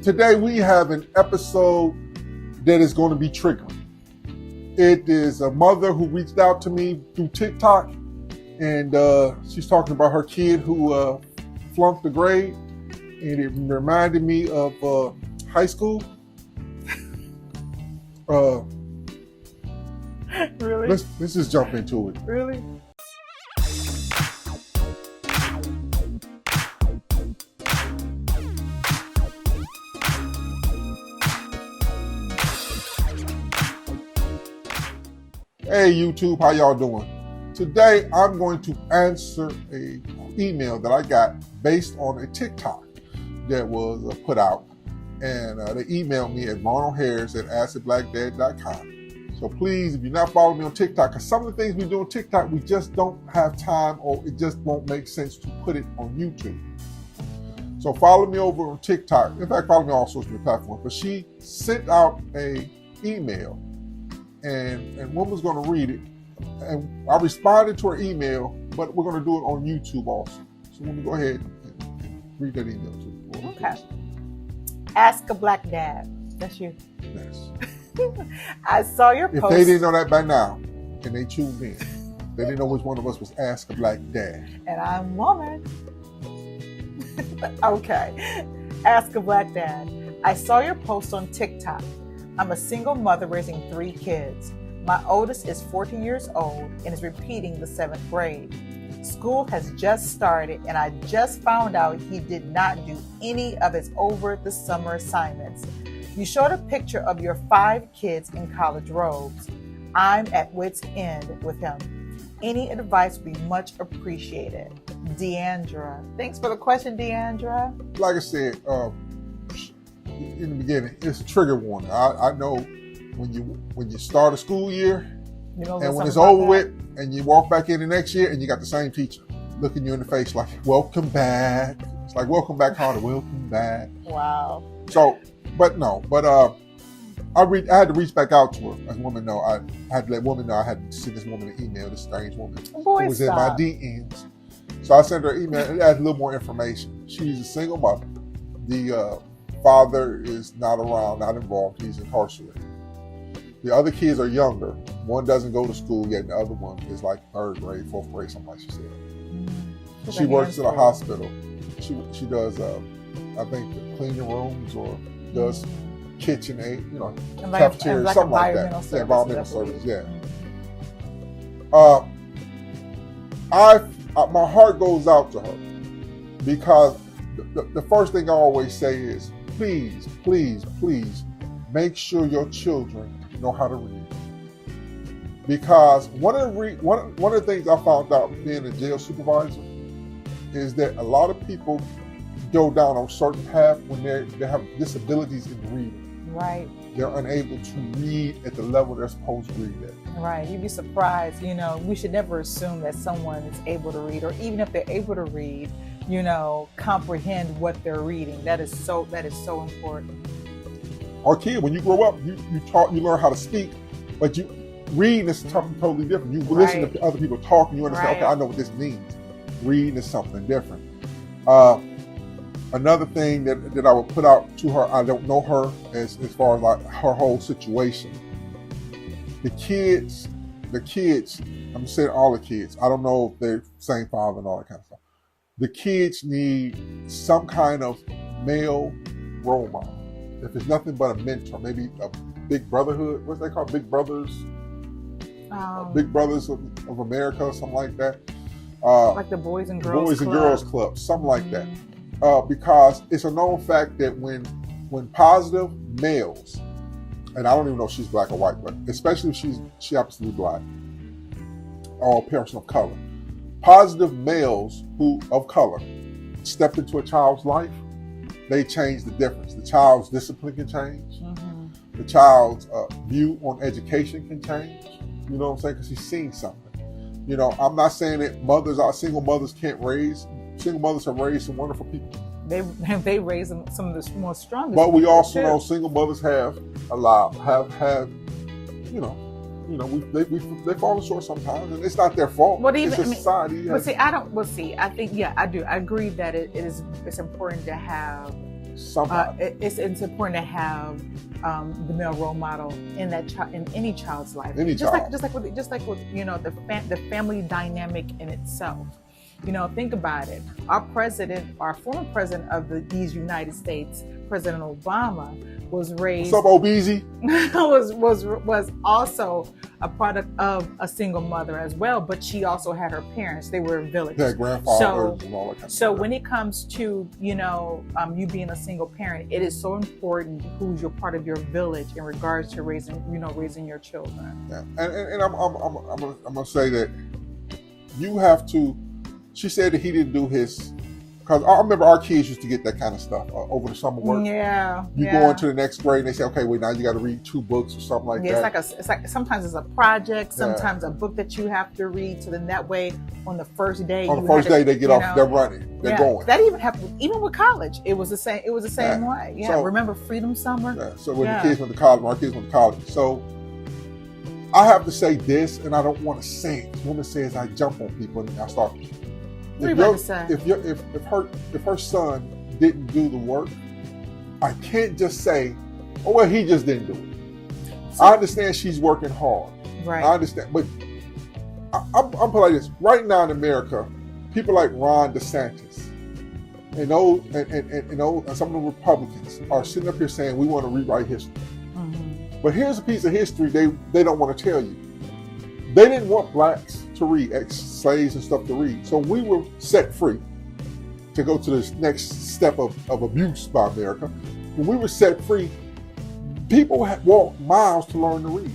Today we have an episode that is going to be triggering. It is a mother who reached out to me through TikTok, and she's talking about her kid who flunked the grade, and it reminded me of high school. Really? Let's just jump into it. Really? Hey YouTube, how y'all doing? Today I'm going to answer a email that I got based on a TikTok that was put out, and they emailed me at mohr@acidblackdad.com. So please, if you're not following me on TikTok, because some of the things we do on TikTok, we just don't have time, or it just won't make sense to put it on YouTube. So follow me over on TikTok. In fact, follow me on all social media platforms. But she sent out a email, and one was going to read it, and I responded to her email, but we're going to do it on YouTube also. So let me go ahead and read that email to you. Okay. Ask a Black Dad. That's you. Yes. I saw your If post. they didn't know that by now, and they tuned in, they didn't know which one of us was Ask a Black Dad. And I'm woman. Okay. Ask a Black Dad. I saw your post on TikTok. I'm a single mother raising 3 kids. My oldest is 14 years old and is repeating the 7th grade. School has just started, and I just found out he did not do any of his over the summer assignments. You showed a picture of your 5 kids in college robes. I'm at wit's end with him. Any advice would be much appreciated. Deandra. Thanks for the question, Deandra. Like I said, in the beginning, it's a trigger warning. I know when you start a school year, and when it's over with, and you walk back in the next year, and you got the same teacher looking you in the face like, "Welcome back." It's like, "Welcome back, Carter. Welcome back." Wow. So, I had to reach back out to her, as women know. I had to let women know I had to send this woman an email, this strange woman who was in my DMs. So I sent her an email and added a little more information. She's a single mother. The father is not around, not involved. He's incarcerated. The other kids are younger. One doesn't go to school yet, and the other one is like 3rd grade, 4th grade, something like she said. Mm-hmm. She works at a hospital. She does, I think, the cleaning rooms, or does kitchen aid, cafeteria, like something like that. Services. Yeah, environmental services, yeah. My heart goes out to her, because the first thing I always say is, please, please, please make sure your children know how to read. Because one of the things I found out being a jail supervisor is that a lot of people go down on certain path when they have disabilities in reading. Right. They're unable to read at the level they're supposed to read at. Right. You'd be surprised. We should never assume that someone is able to read, or even if they're able to read, comprehend what they're reading. That is so important. Our kid, when you grow up, you learn how to speak, but reading is something totally different. You listen to other people talking, you understand, okay, I know what this means. Reading is something different. Another thing that I would put out to her, I don't know her as far as like her whole situation. The kids, I'm saying all the kids, I don't know if they're same father and all that kind of stuff. The kids need some kind of male role model. If it's nothing but a mentor, maybe a big brotherhood, what's they called? Big Brothers? Big Brothers of America, or something like that. Like the Boys and Girls Club, something like that. Because it's a known fact that when positive males, and I don't even know if she's black or white, but especially if she happens to be black, or a person of color, positive males of color step into a child's life, they change the difference. The child's discipline can change. Mm-hmm. The child's view on education can change. You know what I'm saying? Because he's seen something. I'm not saying that single mothers can't raise. Single mothers have raised some wonderful people. They raise some of the more strongest. But we also know single mothers have they fall short sometimes, and it's not their fault. It's society. I think I do. I agree that it's important to have Somebody. It's important to have the male role model in that child, in any child's life. Any just child. Like with you know, the family dynamic in itself. You know, think about it. Our former president of these United States, President Obama, was raised. What's up, Obeezy? was also a product of a single mother as well, but she also had her parents. They were village. Yeah, grandfathers and all that kind of So stuff. when it comes to, you know, you being a single parent, it is so important who's your part of your village in regards to raising your children. Yeah. And I'm gonna say that you have to. She said that he didn't do his, because I remember our kids used to get that kind of stuff over the summer work. Yeah. You go into the next grade and they say, okay, wait, now you got to read 2 books or something like that. It's like sometimes it's a project, sometimes a book that you have to read. So then that way, on the first day, they get off, they're running, they're going. That even happened even with college. It was the same. It was the same way. Yeah. So, remember Freedom Summer? Yeah. So when the kids went to college, our kids went to college. So I have to say this, and I don't want to say it. Woman says I jump on people and I start. If her son didn't do the work, I can't just say, oh well, he just didn't do it. I understand she's working hard. Right. I understand, but I'm put like this. Right now in America, people like Ron DeSantis and some of the Republicans are sitting up here saying we want to rewrite history. Mm-hmm. But here's a piece of history they don't want to tell you. They didn't want blacks to read, ex-slaves and stuff to read. So we were set free to go to this next step of abuse by America. When we were set free, people had walked miles to learn to read.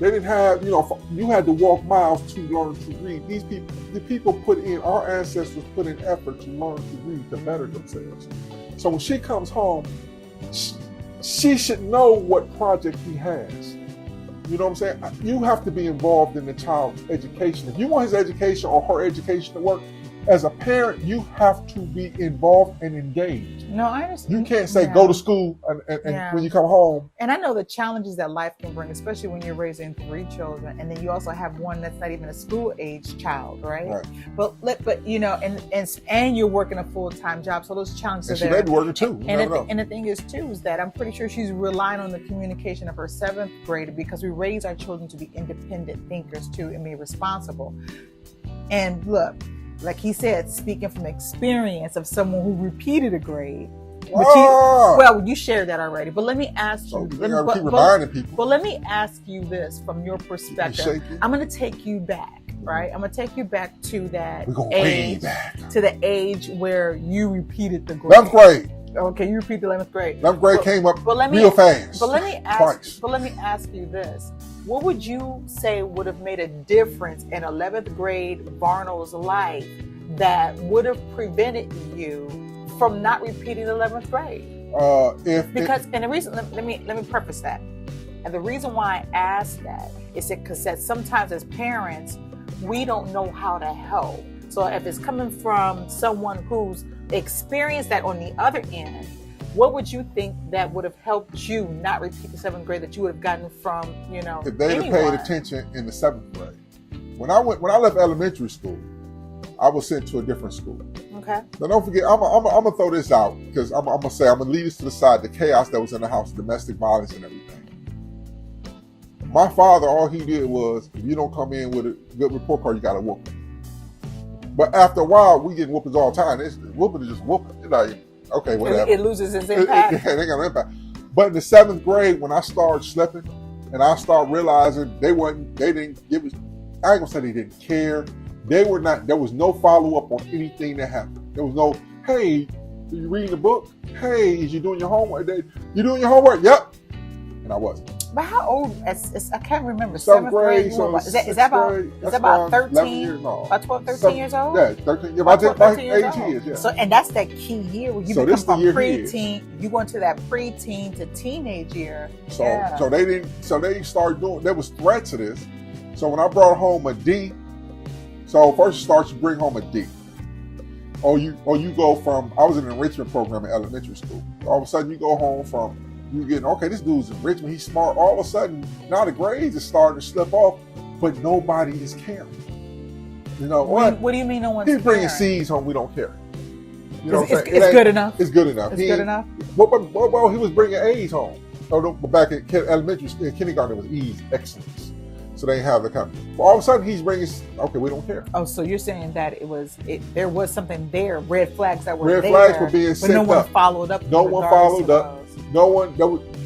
They didn't have, you had to walk miles to learn to read. The people our ancestors put in effort to learn to read, to better themselves. So when she comes home, she should know what project he has. You know what I'm saying? You have to be involved in the child's education. If you want his education or her education to work, as a parent, you have to be involved and engaged. No, I understand. You can't say go to school and when you come home. And I know the challenges that life can bring, especially when you're raising 3 children, and then you also have one that's not even a school age child, right? But and you're working a full-time job, so those challenges are there. And she may be working too. And the thing is too is that I'm pretty sure she's relying on the communication of her 7th grader, because we raise our children to be independent thinkers too and be responsible. And look, like he said, speaking from experience of someone who repeated a grade. You shared that already. But let me ask you. Keep reminding people. But let me ask you this from your perspective. I'm going to take you back, right? I'm going to take you back to that age, to the age where you repeated the grade. 11th grade. Okay, you repeat the 11th grade. 11th grade came up real fast. But let me ask you this. What would you say would have made a difference in 11th grade Varno's life that would have prevented you from not repeating 11th grade? And the reason, let me preface that. And the reason why I ask that is because sometimes as parents, we don't know how to help. So if it's coming from someone who's experienced that on the other end, what would you think that would have helped you not repeat the 7th grade that you would have gotten from, if they'd have paid attention in the 7th grade. When I left elementary school, I was sent to a different school. Okay. Now don't forget, I'm gonna throw this out because I'm gonna leave this to the side, the chaos that was in the house, domestic violence and everything. My father, all he did was, if you don't come in with a good report card, you got to whoop him. But after a while, we get whoopings all the time. Whooping is just whooping. It's like, okay, whatever. It loses its impact. They got an impact. But in the 7th grade, when I started slipping, and I started realizing they didn't give us, I ain't gonna say they didn't care. There was no follow-up on anything that happened. There was no, hey, are you reading the book? Hey, is you doing your homework? You doing your homework? Yep. And I wasn't. But how old? I can't remember. 7th grade. So is that about 13 years? No. About 12, 13 years old? Yeah, 13. Yeah, about 13 years. Yeah. So, and that's that key year where you become from preteen. You go into that preteen to teenage year. So they started doing. There was threats of this. So when I brought home a D, so first you bring home a D. Or you go from, I was in an enrichment program in elementary school. All of a sudden you go home from, you getting, okay, this dude's enrichment, he's smart. All of a sudden, now the grades are starting to slip off, but nobody is caring. What do you mean no one's caring? He's bringing C's home, we don't care. You know what I'm saying? It's good enough. It's good enough. It's good enough. Well, he was bringing A's home. Oh, no, back in elementary school, in kindergarten, it was E's, excellence. So they have the kind of, but all of a sudden he's bringing, okay, we don't care. Oh, so you're saying that there was something there, red flags that were red there. Red flags were being set up. But no one followed up. No one followed up. No one.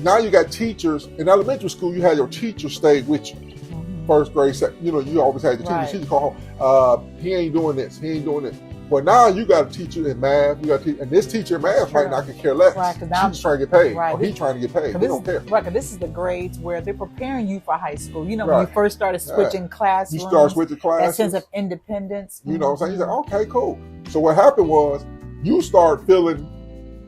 Now you got teachers. In elementary school, you had your teacher stay with you. Mm-hmm. First grade, you always had your teacher. Right. Teacher call home, he ain't doing this. He ain't doing this. But now you got a teacher in math. You got and this teacher in math might not care less. Right, she's trying to get paid. Right. Or he's trying to get paid. They don't care. Right, because this is the grades where they're preparing you for high school. You know, when you first started switching classrooms. You start switching classes. That sense of independence. You know what I'm saying? He's like, okay, cool. So what happened was you start feeling,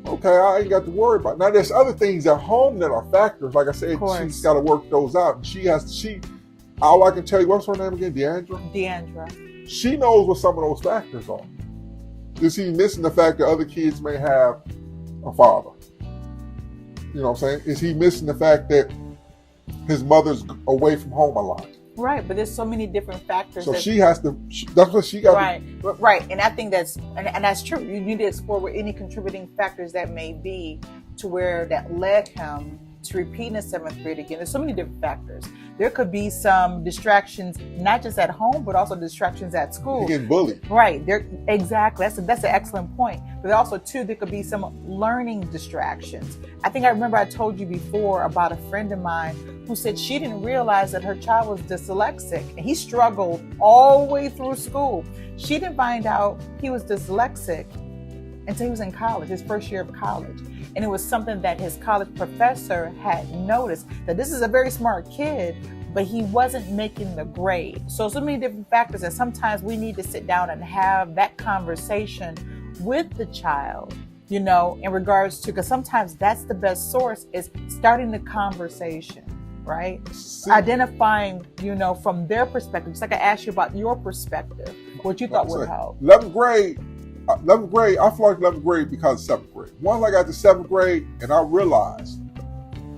okay, I ain't got to worry about it. Now there's other things at home that are factors. Like I said, she's got to work those out. And all I can tell you, what's her name again? Deandra. She knows what some of those factors are. Is he missing the fact that other kids may have a father? You know what I'm saying? Is he missing the fact that his mother's away from home a lot? Right, but there's so many different factors. So she has to, that's what she got to. Right, and I think that's true. You need to explore what any contributing factors that may be to where that led him to repeat in the 7th grade again. There's so many different factors. There could be some distractions, not just at home, but also distractions at school. You're getting bullied. Right. Exactly. That's an excellent point. But also, too, there could be some learning distractions. I think I remember I told you before about a friend of mine who said she didn't realize that her child was dyslexic. And he struggled all the way through school. She didn't find out he was dyslexic until he was in college, his first year of college. And it was something that his college professor had noticed, that this is a very smart kid, but he wasn't making the grade. So many different factors, and sometimes we need to sit down and have that conversation with the child, you know, in regards to, because sometimes that's the best source, is starting the conversation, right? Identifying, you know, from their perspective. Just like I asked you about your perspective, what you thought would help. 11th grade, I flunked 11th grade because of 7th grade. Once I got to 7th grade and I realized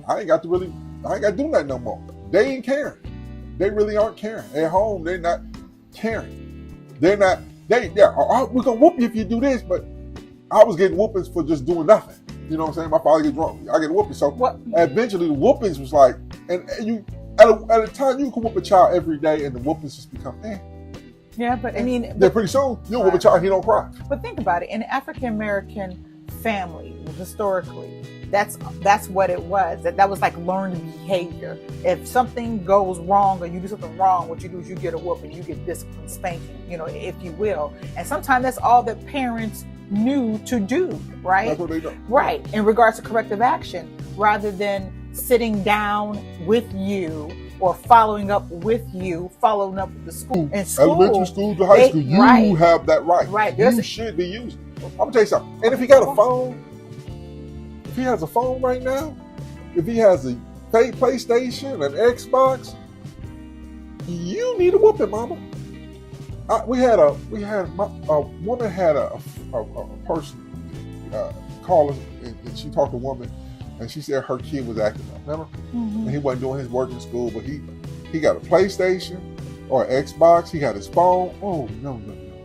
I ain't got to do that no more. They ain't caring. They really aren't caring. At home, they're not caring. We're going to whoop you if you do this, but I was getting whoopings for just doing nothing. You know what I'm saying? My father get drunk. I get whoopings. So eventually the whoopings was like, and you, at a time you can whoop a child every day and the whoopings just become, Yeah, but I mean, then pretty soon you'll whoop a child, he don't cry. But think about it. In an African American family, historically, that's what it was. That was like learned behavior. If something goes wrong or you do something wrong, what you do is you get a whooping, you get discipline, spanking, you know, if you will. And sometimes that's all that parents knew to do, right? That's what they do. Right, in regards to corrective action, rather than sitting down with you or following up with the school. In school, elementary school to high school, you have that right. Right. You should be using it. I'm gonna tell you something. And if he got a phone, if he has a phone right now, if he has a PlayStation, an Xbox, you need to whoop it, mama. A woman had a person call us, and she talked to a woman. And she said her kid was acting up, remember? Mm-hmm. And he wasn't doing his work in school, but he got a PlayStation or an Xbox. He got his phone. Oh, no.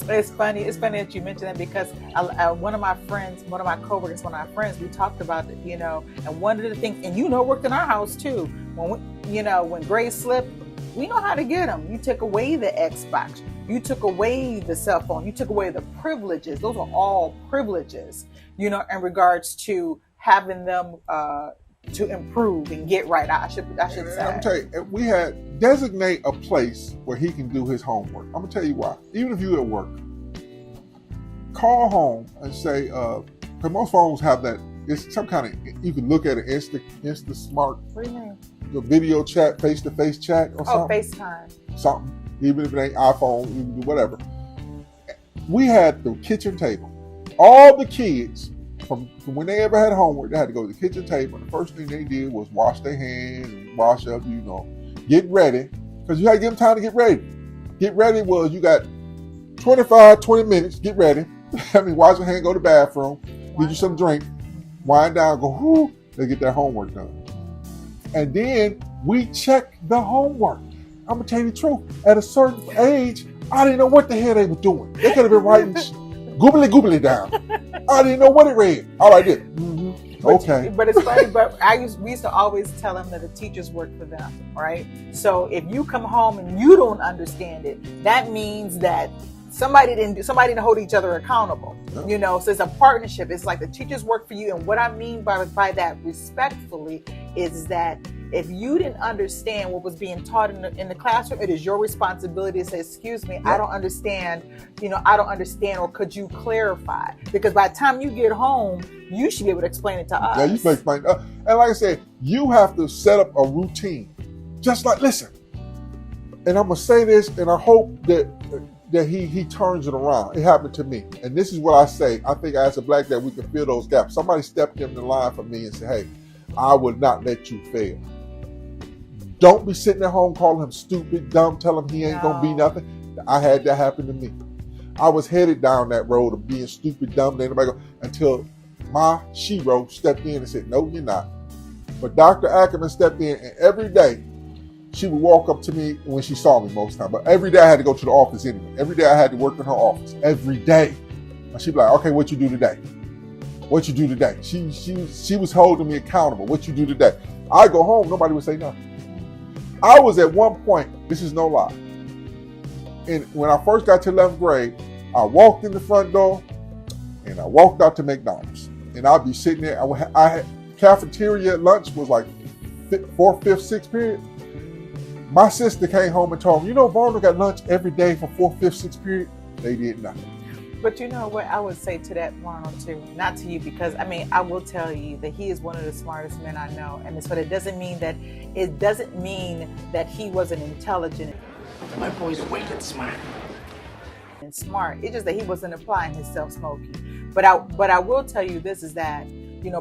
It's funny that you mentioned that, because one of my coworkers, one of our friends, we talked about it, you know, and one of the things, and worked in our house too, when grades slip, we know how to get them. You took away the Xbox. You took away the cell phone. You took away the privileges. Those are all privileges, you know, in regards to having them to improve and get right. I should say. I'm telling you, we had designate a place where he can do his homework. I'm gonna tell you why. Even if you're at work, call home and say, because most phones have that. It's some kind of, you can look at an Insta Smart. What do you mean? The video chat, face-to-face chat or something. Oh, FaceTime. Something. Even if it ain't iPhone, you can do whatever. We had the kitchen table. All the kids, from when they ever had homework, they had to go to the kitchen table. And the first thing they did was wash their hands and wash up, you know, get ready. Because you had to give them time to get ready. Get ready was you got 20 minutes, get ready. I mean, wash your hand, go to the bathroom, get you some drink, wind down, go, whoo, they get their homework done. And then we check the homework. I'm going to tell you the truth. At a certain age, I didn't know what the hell they were doing. They could have been writing goobly goobly down. I didn't know what it read. All I did. Mm-hmm. Okay. But it's funny. But we used to always tell them that the teachers work for them, right? So if you come home and you don't understand it, that means that somebody didn't hold each other accountable. Yeah. You know, so it's a partnership. It's like the teachers work for you. And what I mean by that respectfully is that if you didn't understand what was being taught in the classroom, it is your responsibility to say, excuse me, I don't understand, or could you clarify? Because by the time you get home, you should be able to explain it to us. Yeah, you can explain. And like I said, you have to set up a routine. Just like, listen, and I'm going to say this, and I hope that he turns it around. It happened to me. And this is what I say. I think as a black dad, we can fill those gaps. Somebody stepped in the line for me and said, hey, I would not let you fail. Don't be sitting at home calling him stupid, dumb, tell him he ain't going to be nothing. I had that happen to me. I was headed down that road of being stupid, dumb, until my shero stepped in and said, no, you're not. But Dr. Ackerman stepped in, and every day she would walk up to me when she saw me most of the time. But every day I had to go to the office anyway. Every day I had to work in her office. Every day. And she'd be like, okay, what you do today? What you do today? She was holding me accountable. What you do today? I go home, nobody would say nothing. I was at one point, this is no lie, and when I first got to 11th grade, I walked in the front door and I walked out to McDonald's. And I'd be sitting there, I had cafeteria lunch was like 4th, 5th, 6th period. My sister came home and told me, Varner got lunch every day for 4th, 5th, 6th period. They did nothing. But you know what I would say to that, Ronald, too, not to you, because I will tell you that he is one of the smartest men I know, but it doesn't mean that he wasn't intelligent. My boy's wicked smart. And smart. It's just that he wasn't applying his self-smoking. But I will tell you this is that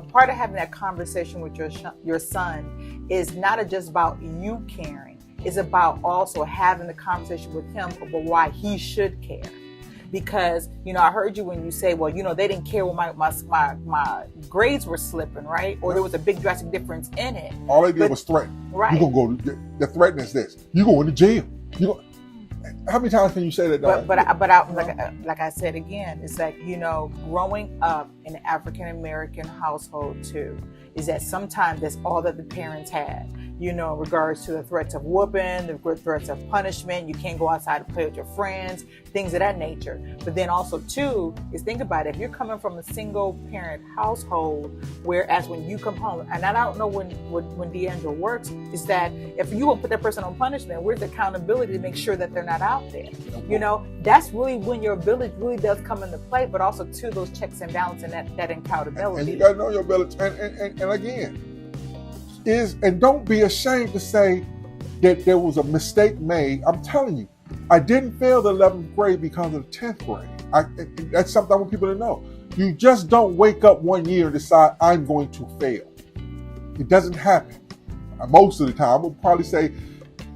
part of having that conversation with your son is not just about you caring. It's about also having the conversation with him about why he should care. Because, I heard you when you say, well, they didn't care when my grades were slipping, right? Or there was a big drastic difference in it. All they did was threaten. Right. You're going to go, the threat is this. You're going to jail. How many times can you say that? Like I said again, it's like, growing up in an African-American household too, is that sometimes that's all that the parents had. In regards to the threats of whooping, the threats of punishment. You can't go outside to play with your friends, things of that nature. But then also, too, is think about it. If you're coming from a single parent household, whereas when you come home, and I don't know when D'Angelo works, is that if you will put that person on punishment, where's the accountability to make sure that they're not out there? That's really when your village really does come into play, but also, too, those checks and balances and that accountability. And you got to know your village. And again, and don't be ashamed to say that there was a mistake made. I'm telling you, I didn't fail the 11th grade because of the 10th grade. That's something I want people to know. You just don't wake up one year and decide, I'm going to fail. It doesn't happen. Most of the time, I would probably say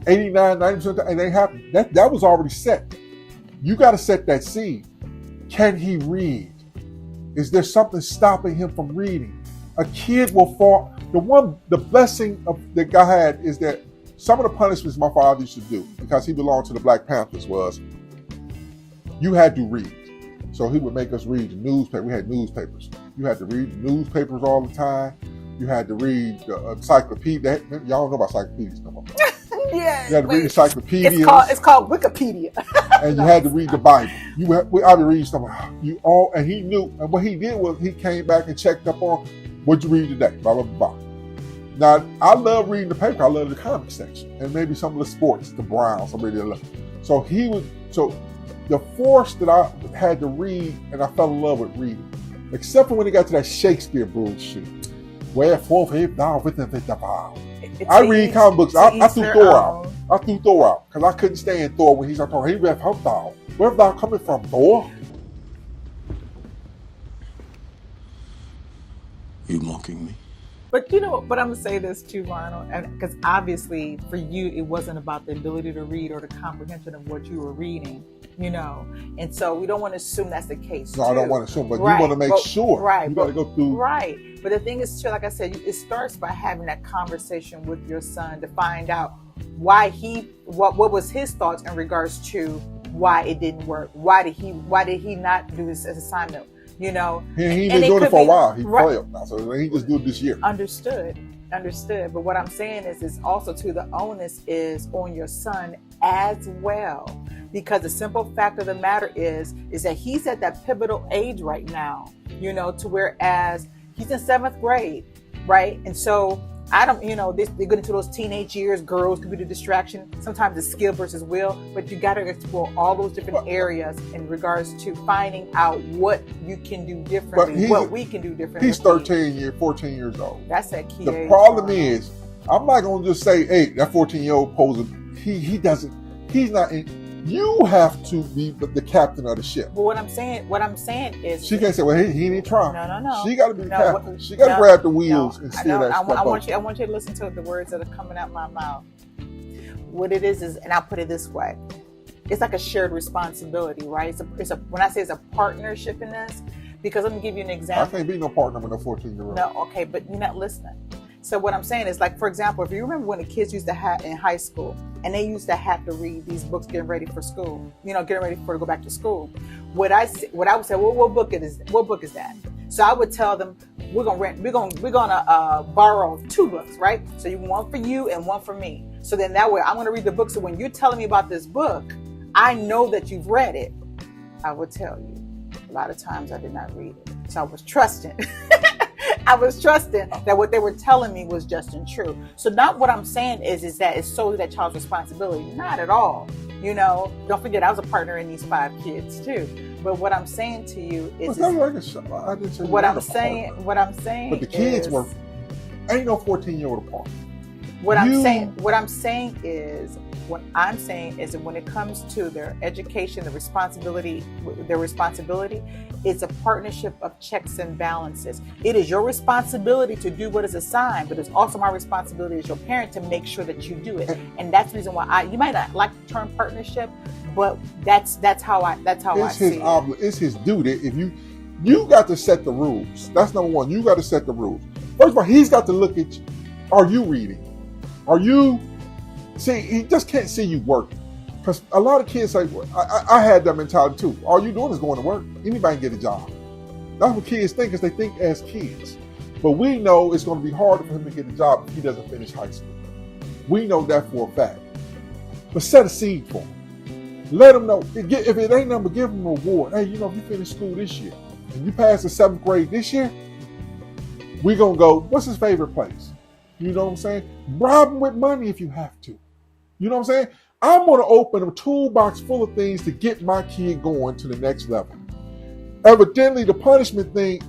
89, 90% of the time, it ain't happening. That was already set. You got to set that seed. Can he read? Is there something stopping him from reading? A kid will fall. The blessing that God had is that some of the punishments my father used to do, because he belonged to the Black Panthers, was you had to read. So he would make us read the newspaper. We had newspapers. You had to read the newspapers all the time. You had to read the encyclopedia. Y'all don't know about encyclopedias no more. Yeah, you had to read encyclopedias. It's called Wikipedia. And you had to read the Bible. I would read something. And he knew. And what he did was he came back and checked up on, what'd you read today? Blah, blah, blah. Now, I love reading the paper. I love the comic section. And maybe some of the sports, the Browns, somebody did love. So the force that I had to read, and I fell in love with reading. Except for when it got to that Shakespeare bullshit. Wherefore, if thou with the vow. I read comic books. I threw Thor out. I threw Thor out because I couldn't stand Thor when he's talking. He read thou. Where thou coming from, Thor? You mocking me? But but I'm gonna say this too, Ronald, and because obviously for you it wasn't about the ability to read or the comprehension of what you were reading, and so we don't want to assume that's the case. No, I don't want to assume, but you want to make sure. Right, you got to go through. Right, but the thing is, too, like I said, it starts by having that conversation with your son to find out why what was his thoughts in regards to why it didn't work. Why did he not do this as assignment? You know, he been doing it for a while. He failed now, so he just do it this year. Understood. But what I'm saying is also too, the onus is on your son as well, because the simple fact of the matter is that he's at that pivotal age right now. You know, to whereas he's in 7th grade, right? And so I don't, you know, they get into those teenage years. Girls can be the distraction. Sometimes it's skill versus will, but you got to explore all those different areas in regards to finding out what you can do differently, what we can do differently. He's 14 years old. That's that key. The problem is, I'm not going to just say, hey, that 14-year-old posing. He's not in. You have to be the captain of the ship. But what I'm saying is, she can't say, "Well, he didn't try." No. She got to be the captain. She got to grab the wheels and steer that stuff. I want you to listen to the words that are coming out my mouth. What it is, and I'll put it this way: it's like a shared responsibility, right? It's a when I say it's a partnership in this, because let me give you an example. I can't be no partner with a 14-year-old. No, okay, but you're not listening. So what I'm saying is, like, for example, if you remember when the kids used to have in high school, and they used to have to read these books getting ready for school, you know, getting ready to go back to school. What I would say, well, what book is that? So I would tell them, we're gonna borrow 2 books, right? So one for you and one for me. So then that way I'm gonna read the book. So when you're telling me about this book, I know that you've read it. I would tell you. A lot of times I did not read it, so I was trusting. I was trusting that what they were telling me was just and true. So not what I'm saying is that it's solely that child's responsibility. Not at all. You know, don't forget I was a partner in these 5 kids too. But what I'm saying to you is, what I'm saying. But the kids were ain't no 14-year-old apart. What I'm saying is that when it comes to their education, their responsibility, it's a partnership of checks and balances. It is your responsibility to do what is assigned, but it's also my responsibility as your parent to make sure that you do it. And that's the reason why you might not like the term partnership, but that's how I see it. It's his duty. If you got to set the rules. That's number one. You got to set the rules. First of all, he's got to look at you. Are you reading? Are you? See, he just can't see you working. Because a lot of kids say, I had that mentality too. All you doing is going to work. Anybody can get a job. That's what kids think, is they think as kids. But we know it's going to be harder for him to get a job if he doesn't finish high school. We know that for a fact. But set a seed for him. Let him know. If it ain't nothing, give him a reward. Hey, if you finish school this year and you pass the 7th grade this year, we're going to go, what's his favorite place? You know what I'm saying? Bribe him with money if you have to. You know what I'm saying? I'm going to open a toolbox full of things to get my kid going to the next level. Evidently, the punishment thing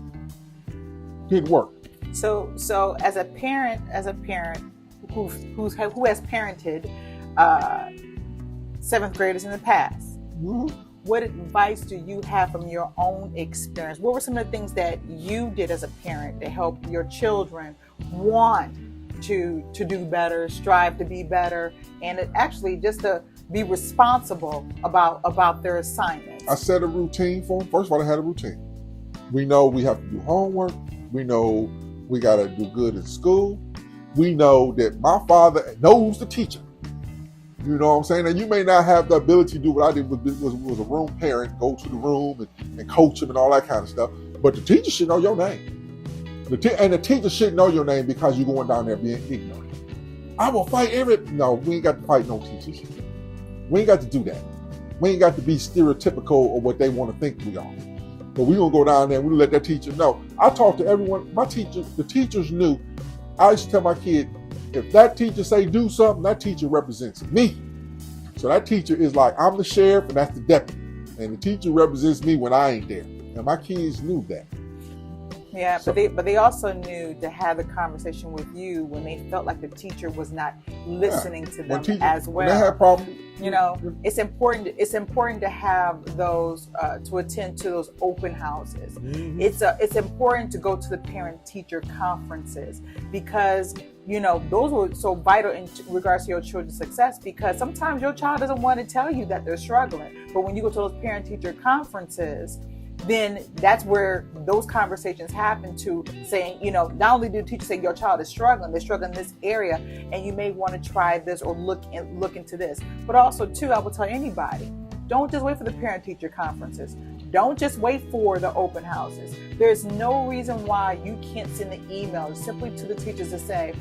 didn't work. So as a parent who has parented 7th graders in the past, Mm-hmm. what advice do you have from your own experience? What were some of the things that you did as a parent to help your children want to do better, strive to be better, and actually just to be responsible about their assignments? I set a routine for them. First of all, I had a routine. We know we have to do homework. We know we got to do good in school. We know that my father knows the teacher. You know what I'm saying? And you may not have the ability to do what I did was a room parent, go to the room and coach him and all that kind of stuff. But the teacher should know your name. And the teacher should know your name because you're going down there being ignorant. I will fight No, we ain't got to fight no teachers. We ain't got to do that. We ain't got to be stereotypical of what they want to think we are. But we're going to go down there and we let that teacher know. I talked to everyone. The teachers knew. I used to tell my kid, if that teacher say do something, that teacher represents me. So that teacher is like, I'm the sheriff and that's the deputy. And the teacher represents me when I ain't there. And my kids knew that. Yeah, so, but they also knew to have the conversation with you when they felt like the teacher was not listening to them as well. When they had problems. You know, it's important to have those to attend to those open houses. Mm-hmm. It's important to go to the parent-teacher conferences because those were so vital in regards to your children's success, because sometimes your child doesn't want to tell you that they're struggling, but when you go to those parent-teacher conferences, then that's where those conversations happen, to saying, not only do teachers say your child is struggling, they're struggling in this area, and you may want to try this or look into this. But also, too, I will tell anybody, Don't just wait for the parent-teacher conferences. Don't just wait for the open houses. There's no reason why you can't send an email simply to the teachers to say,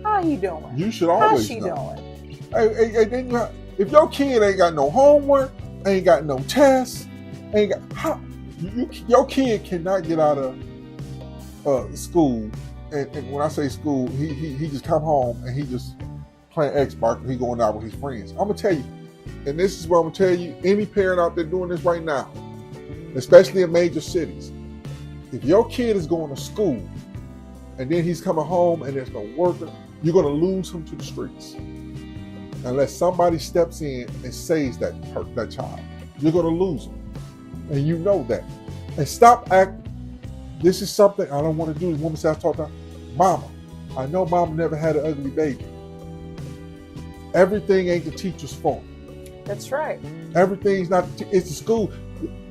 how you doing? You should always How's she know. doing? Hey, then if your kid ain't got no homework, ain't got no tests, your kid cannot get out of school. And when I say school, he just come home and he just playing Xbox and he going out with his friends. I'm gonna tell you, and this is what I'm gonna tell you, any parent out there doing this right now, especially in major cities, if your kid is going to school and then he's coming home and there's no work, you're gonna lose him to the streets. Unless somebody steps in and saves that child, you're gonna lose him. And you know that. And stop acting. This is something I don't want to do. The woman says, I talk to Mama. I know Mama never had an ugly baby. Everything ain't the teacher's fault. That's right. Everything's not, it's the school.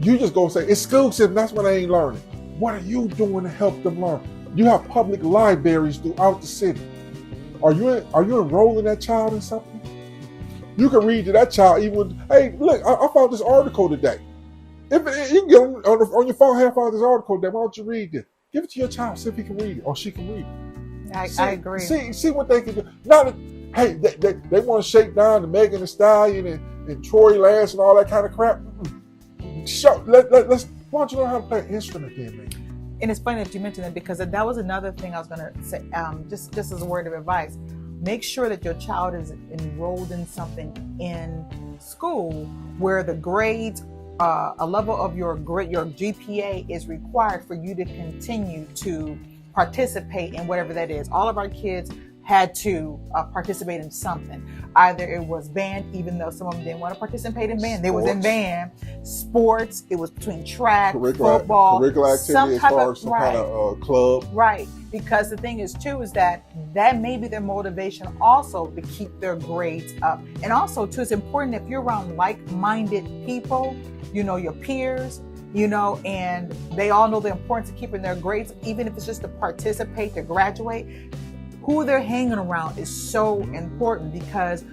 You just go say, it's school system, that's what I ain't learning. What are you doing to help them learn? You have public libraries throughout the city. Are you enrolling that child in something? You can read to that child even, hey, look, I found this article today. If you can get on your phone, I found this article today. Why don't you read it? Give it to your child, see if he can read it or she can read it. I agree. See what they can do. Now that, hey, they want to shake down the Megan Thee Stallion and Tory Lanez and all that kind of crap. Let's. Why don't you learn how to play an instrument then, man? And it's funny that you mentioned that because that was another thing I was going to say. Just as a word of advice, make sure that your child is enrolled in something in school where the grades, a level of your GPA is required for you to continue to participate in whatever that is. All of our kids had to participate in something. Either it was band, even though some of them didn't want to participate in band. They was in band. Sports, it was between track, football. Curricular activity as far as some kind of club. Right. Because the thing is, too, is that may be their motivation also to keep their grades up. And also, too, it's important if you're around like-minded people, your peers, and they all know the importance of keeping their grades, even if it's just to participate, to graduate. Who they're hanging around is so important because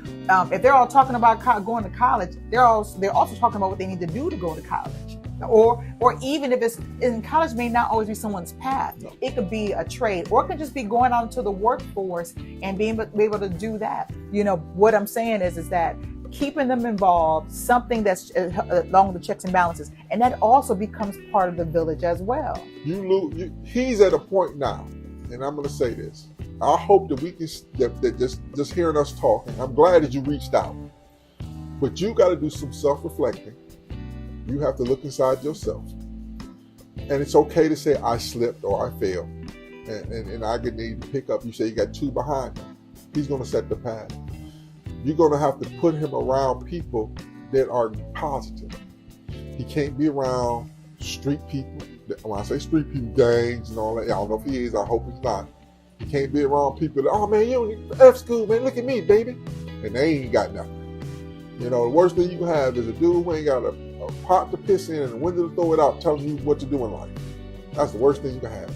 if they're all talking about going to college, they're also talking about what they need to do to go to college. Or even if it's in college, may not always be someone's path. No. It could be a trade, or it could just be going out into the workforce and be able to do that. What I'm saying is that keeping them involved, something that's along the checks and balances, and that also becomes part of the village as well. He's at a point now, and I'm going to say this. I hope that we can, that just hearing us talking, I'm glad that you reached out. But you got to do some self-reflecting. You have to look inside yourself. And it's okay to say, I slipped or I failed. And I could need to pick up. You say you got two behind him. He's going to set the path. You're going to have to put him around people that are positive. He can't be around street people. When I say street people, gangs and all that, I don't know if he is. I hope he's not. He can't be around people that, oh man, you don't need F school, man. Look at me, baby. And they ain't got nothing. The worst thing you can have is a dude who ain't got a pot to piss in and a window to throw it out telling you what to do in life. That's the worst thing you can have.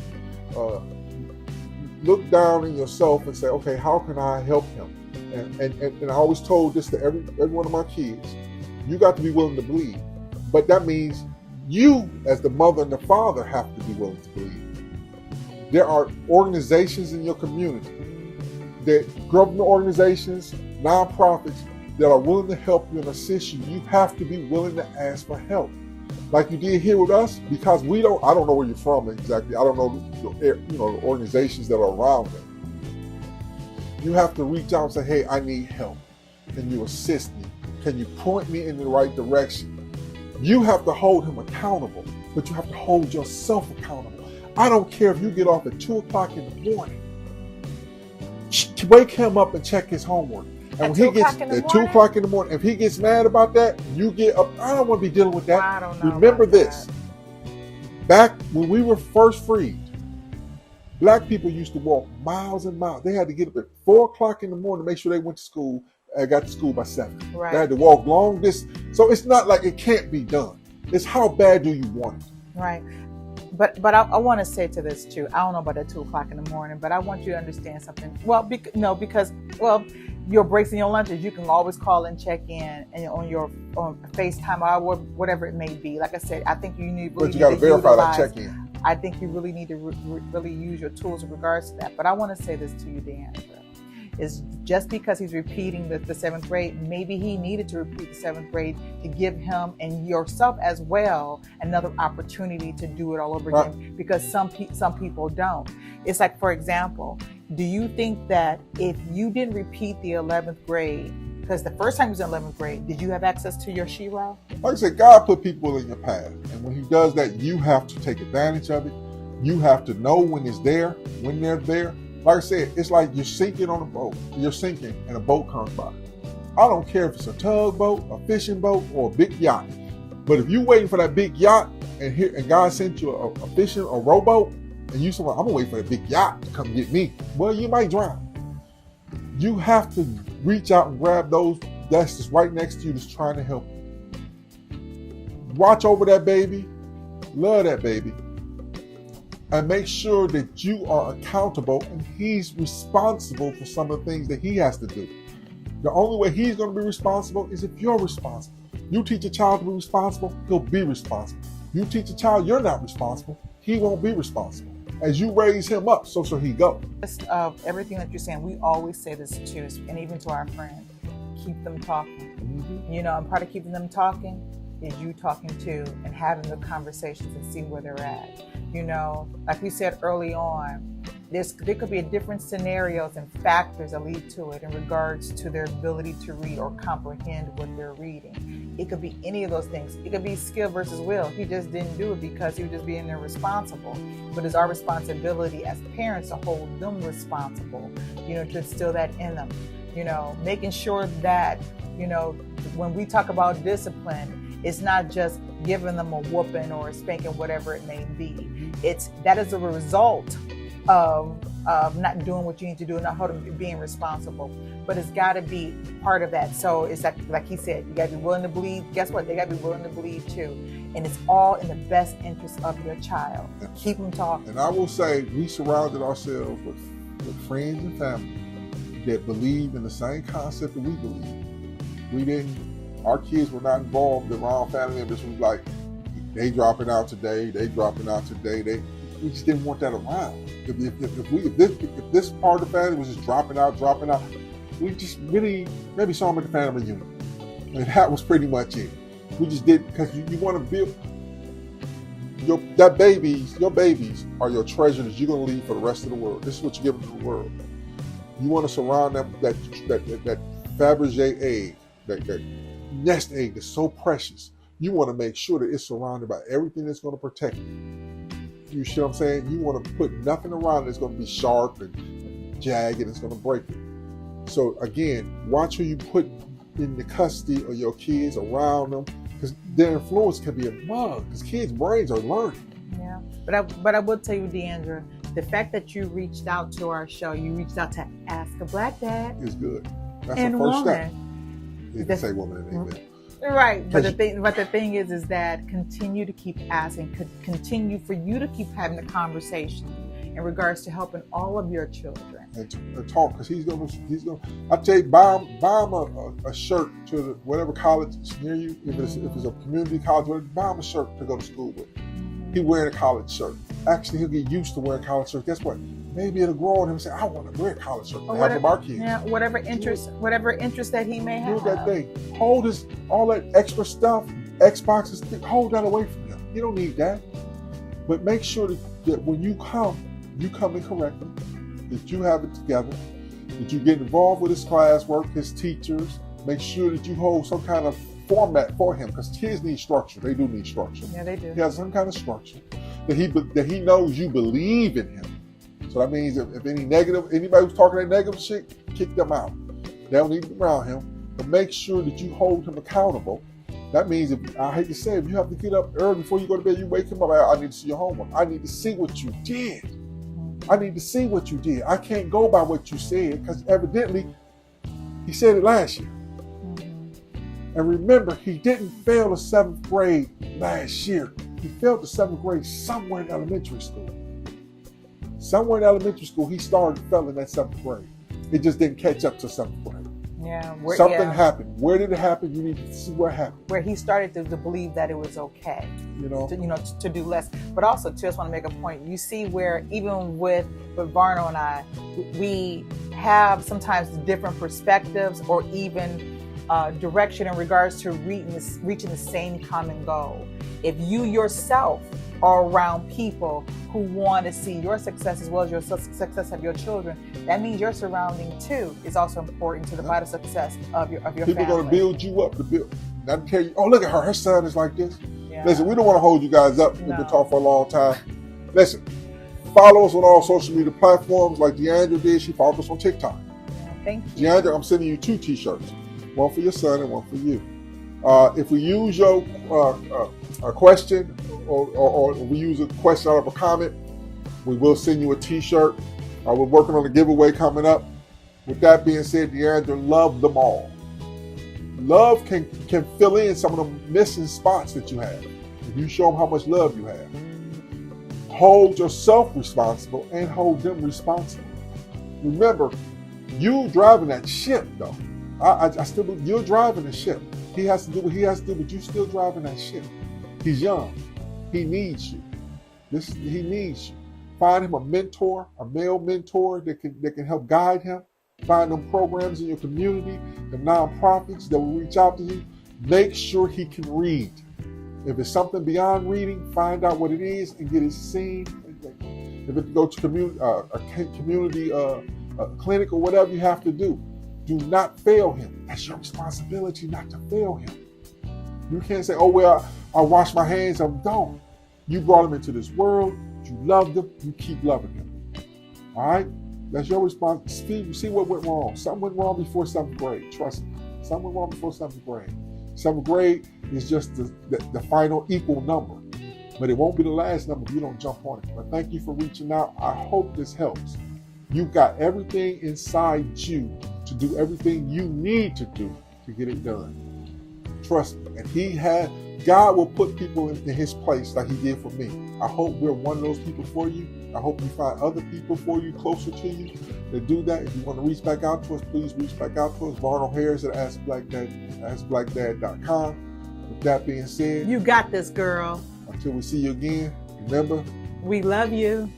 Look down in yourself and say, okay, how can I help him? And I always told this to every one of my kids. You got to be willing to bleed. But that means you, as the mother and the father, have to be willing to bleed. There are organizations in your community, that government organizations, nonprofits, that are willing to help you and assist you. You have to be willing to ask for help. Like you did here with us, because I don't know where you're from exactly. I don't know the organizations that are around them. You have to reach out and say, hey, I need help. Can you assist me? Can you point me in the right direction? You have to hold him accountable, but you have to hold yourself accountable. I don't care if you get off at 2 o'clock in the morning. Wake him up and check his homework. And when he gets at 2 o'clock in the morning, if he gets mad about that, you get up. I don't want to be dealing with that. I don't know. Remember this. Back when we were first freed, black people used to walk miles and miles. They had to get up at 4 o'clock in the morning to make sure they went to school and got to school by 7. Right. They had to walk long distance. So it's not like it can't be done. It's how bad do you want it? Right. But I want to say to this too. I don't know about at 2:00 in the morning, but I want you to understand something. Well, because your breaks and your lunches, you can always call and check in, and on FaceTime or whatever it may be. Like I said, I think you need. But you got to verify that check-in. I think you really need to really use your tools in regards to that. But I want to say this to you, Deandra. Is just because he's repeating the 7th grade, maybe he needed to repeat the 7th grade to give him and yourself as well another opportunity to do it all over again, because some people don't. It's like, for example, do you think that if you didn't repeat the 11th grade, because the first time you was in 11th grade, did you have access to your Shira? Like I said, God put people in your path. And when he does that, you have to take advantage of it. You have to know when it's there, when they're there. Like I said, it's like you're sinking on a boat. You're sinking and a boat comes by. I don't care if it's a tugboat, a fishing boat, or a big yacht. But if you're waiting for that big yacht and God sent you a fishing, a rowboat, and you say, well, I'm going to wait for the big yacht to come get me. Well, you might drown. You have to reach out and grab those that's just right next to you that's trying to help you. Watch over that baby. Love that baby. And make sure that you are accountable and he's responsible for some of the things that he has to do. The only way he's going to be responsible is if you're responsible. You teach a child to be responsible, he'll be responsible. You teach a child you're not responsible, he won't be responsible. As you raise him up, so shall he go. Everything that you're saying, we always say this too, and even to our friends, keep them talking. Mm-hmm. And part of keeping them talking is you talking to and having the conversations and seeing where they're at. Like we said early on, there could be different scenarios and factors that lead to it in regards to their ability to read or comprehend what they're reading. It could be any of those things. It could be skill versus will. He just didn't do it because he was just being irresponsible. But it's our responsibility as parents to hold them responsible, to instill that in them. Making sure that, when we talk about discipline, it's not just giving them a whooping or a spanking, whatever it may be. That is a result of not doing what you need to do, not being responsible. But it's got to be part of that. So it's like he said, you got to be willing to bleed. Guess what? They got to be willing to bleed too. And it's all in the best interest of your child. Keep them talking. And I will say, we surrounded ourselves with friends and family that believe in the same concept that we believe. Our kids were not involved around family members who was like, they dropping out today. We just didn't want that around. If this part of the family was just dropping out, we just really maybe saw them at the family reunion. And that was pretty much it. We just did, because you want to build your babies are your treasure that you're going to leave for the rest of the world. This is what you give them to the world. You want to surround them that Fabergé egg, that nest egg that's so precious. You want to make sure that it's surrounded by everything that's going to protect it. You see what I'm saying? You want to put nothing around it that's going to be sharp and jagged and it's going to break it. So again, watch who you put in the custody of your kids around them, because their influence can be a mug, because kids' brains are learning. Yeah, but I will tell you, Deandra, the fact that you reached out to our show, you reached out to Ask a Black Dad, is good. That's and the first woman. step. You can say woman and amen. Right, but the thing is that continue to keep asking, continue for you to keep having the conversation in regards to helping all of your children. And talk, because he's gonna. I tell you, buy him a shirt to whatever college is near you. If it's a community college, buy him a shirt to go to school with. He wearing a college shirt. Actually, he'll get used to wearing college shirts. Guess what? Maybe it'll grow on him and say, I want to wear a college shirt. Have our kids. Yeah, whatever interest that he may have. Do that thing. Hold all that extra stuff, Xboxes, hold that away from him. You don't need that. But make sure that when you come in correctly, that you have it together, that you get involved with his classwork, his teachers. Make sure that you hold some kind of format for him, because kids need structure. They do need structure. Yeah, they do. He has some kind of structure that he knows you believe in him. So that means if anybody who's talking that negative shit, kick them out. They don't need to be around him. But make sure that you hold him accountable. That means, I hate to say, if you have to get up early before you go to bed, you wake him up. I need to see your homework. I need to see what you did. I need to see what you did. I can't go by what you said, because evidently he said it last year. And remember, he didn't fail the 7th grade last year. He failed the 7th grade somewhere in elementary school. Somewhere in elementary school, he started failing that 7th grade. It just didn't catch up to 7th grade. Yeah, Something happened. Where did it happen? You need to see what happened. Where he started to believe that it was okay, to do less. But also, too, I just want to make a point. You see where even with Varno and I, we have sometimes different perspectives or even direction in regards to reaching the same common goal. If you yourself are around people who want to see your success as well as your success of your children, that means your surrounding too is also important to the vital success of your People family. are going to build you up to build. Not to tell you, oh, look at her son is like this. Yeah. Listen, we don't want to hold you guys up. We've No. been talking for a long time. Listen, follow us on all social media platforms like DeAndre did. She followed us on TikTok. Thank you. DeAndre, I'm sending you 2 t-shirts. One for your son and one for you. If we use your a question or we use a question out of a comment, we will send you a t-shirt. We're working on a giveaway coming up. With that being said, DeAndre, love them all. Love can fill in some of the missing spots that you have. If you show them how much love you have. Hold yourself responsible and hold them responsible. Remember, you driving that ship though. I still believe you're driving the ship. He has to do what he has to do, but you're still driving that ship. He's young. He needs you. He needs you. Find him a mentor, a male mentor that can help guide him. Find them programs in your community, the nonprofits that will reach out to you. Make sure he can read. If it's something beyond reading, find out what it is and get it seen. If it go to a community clinic or whatever you have to do, do not fail him. That's your responsibility not to fail him. You can't say, oh, well, I wash my hands. Don't. You brought him into this world. You loved him. You keep loving him. All right? That's your responsibility. See what went wrong. Something went wrong before 7th grade. Trust me. Something went wrong before 7th grade. 7th grade is just the final equal number. But it won't be the last number if you don't jump on it. But thank you for reaching out. I hope this helps. You've got everything inside you to do everything you need to do to get it done. Trust me. And God will put people in his place like he did for me. I hope we're one of those people for you. I hope you find other people for you closer to you that do that. If you want to reach back out to us, please reach back out to us. Varno Harris at AskBlackDad.com. With that being said, You got this, girl. until we see you again, remember, We love you.